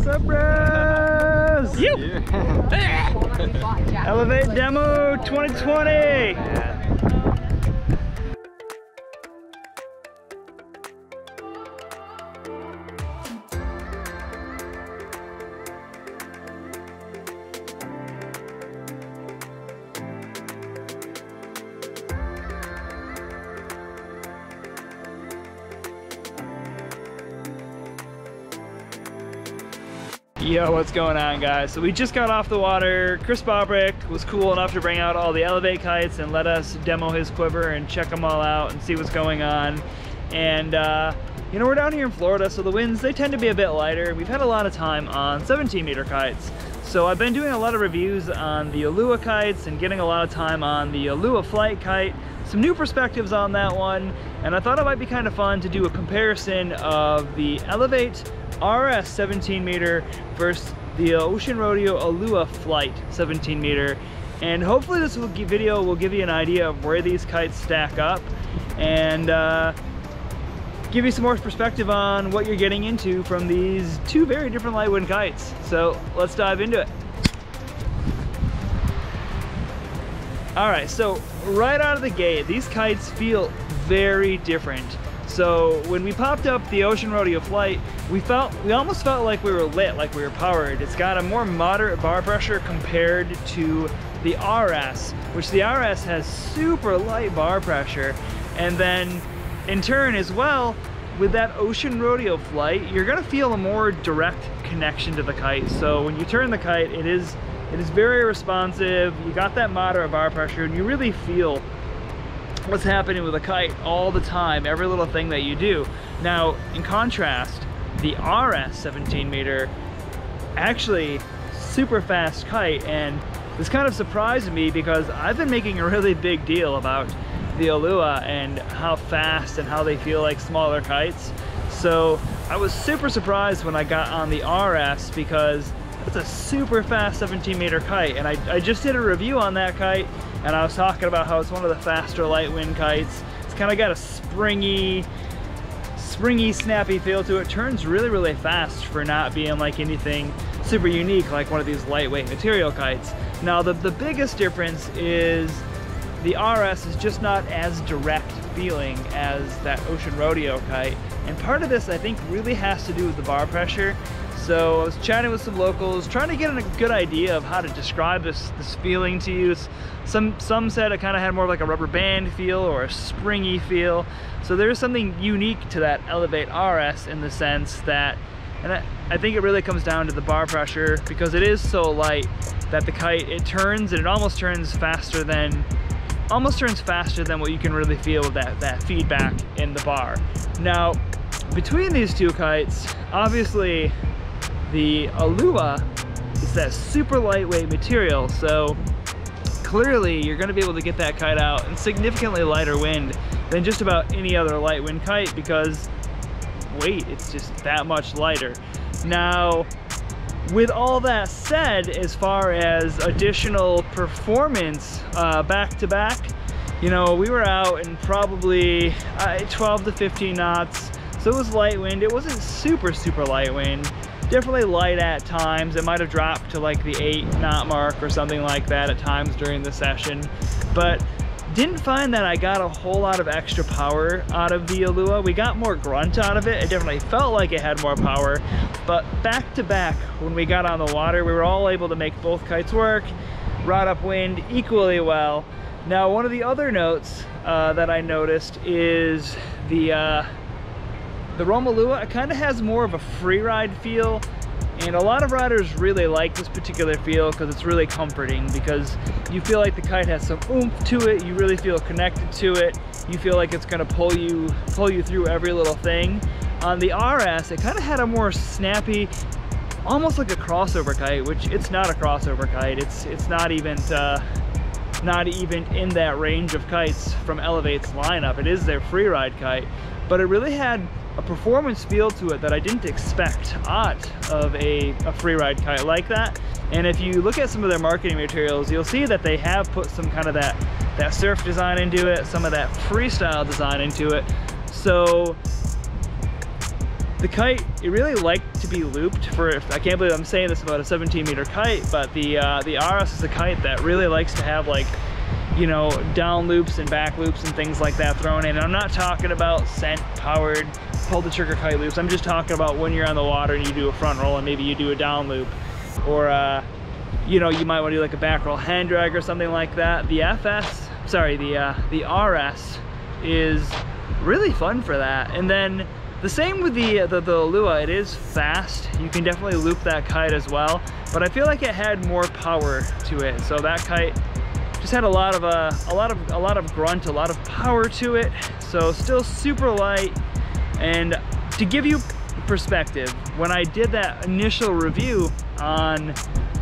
What's up, bros? Elevate Demo 2020. Yo, what's going on, guys? So we just got off the water. Chris Bobrick was cool enough to bring out all the Elevate kites and let us demo his quiver and check them all out and see what's going on. And you know, we're down here in Florida, so the winds, they tend to be a bit lighter. We've had a lot of time on 17-meter kites. So I've been doing a lot of reviews on the Aluula kites and getting a lot of time on the Aluula Flite kite. Some new perspectives on that one, and I thought it might be kind of fun to do a comparison of the Elevate RS 17-meter versus the Ocean Rodeo Aluula Flite 17-meter, and hopefully this video will give you an idea of where these kites stack up and give you some more perspective on what you're getting into from these two very different light wind kites. So let's dive into it. All right, so right out of the gate, these kites feel very different. So when we popped up the Ocean Rodeo Flite, we almost felt like we were lit, like we were powered. It's got a more moderate bar pressure compared to the RS, which the RS has super light bar pressure. And then in turn as well, with that Ocean Rodeo Flite, you're gonna feel a more direct connection to the kite. So when you turn the kite, it is very responsive. You got that moderate bar pressure, and you really feel what's happening with the kite all the time, every little thing that you do. Now, in contrast, the RS 17-meter, actually super fast kite, and this kind of surprised me because I've been making a really big deal about the Aluula and how fast and how they feel like smaller kites. So I was super surprised when I got on the RS because it's a super fast 17-meter kite, and I just did a review on that kite, and I was talking about how it's one of the faster light wind kites. It's kind of got a springy, snappy feel to it. Turns really, really fast for not being like anything super unique like one of these lightweight material kites. Now the biggest difference is the RS is just not as direct feeling as that Ocean Rodeo kite, and part of this I think really has to do with the bar pressure. So I was chatting with some locals, trying to get a good idea of how to describe this feeling to you. Some said it kind of had more like a rubber band feel or a springy feel. So there's something unique to that Elevate RS in the sense that, and I think it really comes down to the bar pressure, because it is so light that the kite, it turns, and it almost turns faster than what you can really feel with that feedback in the bar. Now, between these two kites, obviously the Aluula is that super lightweight material, so clearly you're going to be able to get that kite out in significantly lighter wind than just about any other light wind kite, because weight, it's just that much lighter. Now, with all that said, as far as additional performance back to back, you know, we were out in probably 12 to 15 knots, so it was light wind. It wasn't super light wind. Definitely light at times. It might have dropped to like the 8-knot mark or something like that at times during the session, but didn't find that I got a whole lot of extra power out of the Aluula. We got more grunt out of it. It definitely felt like it had more power, but back to back, when we got on the water, we were all able to make both kites work, rod up wind equally well. Now, one of the other notes that I noticed is the Rome Aluula, it kind of has more of a free ride feel, and a lot of riders really like this particular feel because it's really comforting, because you feel like the kite has some oomph to it, you really feel connected to it, you feel like it's going to pull you through every little thing. On the RS, it kind of had a more snappy, almost like a crossover kite, which it's not a crossover kite. It's not even in that range of kites from Elevate's lineup. It is their free ride kite, but it really had a performance feel to it that I didn't expect out of a free ride kite like that. And if you look at some of their marketing materials, you'll see that they have put some kind of that surf design into it, some of that freestyle design into it. So the kite, it really liked to be looped for, I can't believe I'm saying this about a 17-meter kite, but the RS is a kite that really likes to have, like, you know, down loops and back loops and things like that thrown in. And I'm not talking about scent powered pull the trigger kite loops. I'm just talking about when you're on the water and you do a front roll and maybe you do a down loop, or you know, you might want to do like a back roll hand drag or something like that. The RS is really fun for that. And then the same with the Aluula. It is fast. You can definitely loop that kite as well, but I feel like it had more power to it. So that kite just had a lot of grunt, a lot of power to it. So still super light. And to give you perspective, when I did that initial review on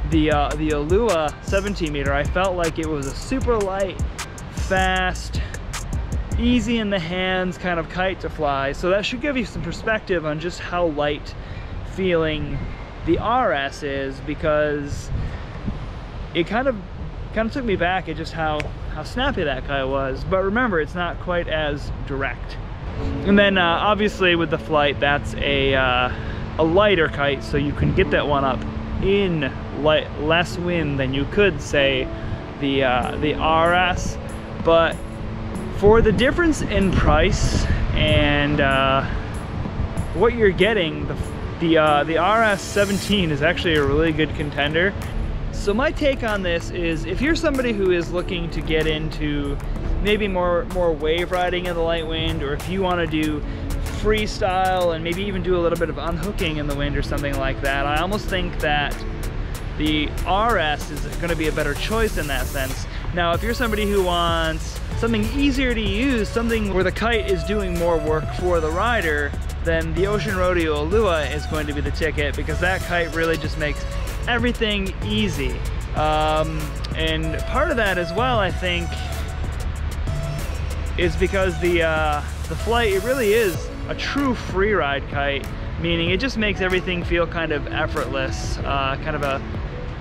the Aluula 17-meter, I felt like it was a super light, fast, easy in the hands kind of kite to fly. So that should give you some perspective on just how light feeling the RS is, because it kind of took me back at just how snappy that kite was. But remember, it's not quite as direct. And then obviously with the Flite, that's a lighter kite, so you can get that one up in less wind than you could, say, the RS. But for the difference in price and what you're getting, the RS 17 is actually a really good contender. So my take on this is, if you're somebody who is looking to get into maybe more wave riding in the light wind, or if you want to do freestyle and maybe even do a little bit of unhooking in the wind or something like that, I almost think that the RS is going to be a better choice in that sense. Now, if you're somebody who wants something easier to use, something where the kite is doing more work for the rider, then the Ocean Rodeo Aluula is going to be the ticket, because that kite really just makes everything easy. And part of that as well, I think, is because the Flite, it really is a true free ride kite, meaning it just makes everything feel kind of effortless. Kind of a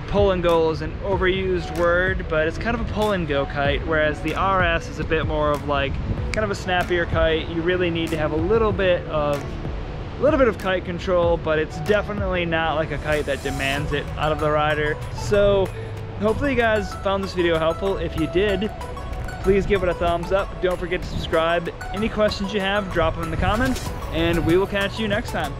pull and go is an overused word, but it's kind of a pull and go kite, whereas the RS is a bit more of like kind of a snappier kite. You really need to have a little bit of kite control, but it's definitely not like a kite that demands it out of the rider. So hopefully you guys found this video helpful. If you did, please give it a thumbs up. Don't forget to subscribe. Any questions you have, drop them in the comments, and we will catch you next time.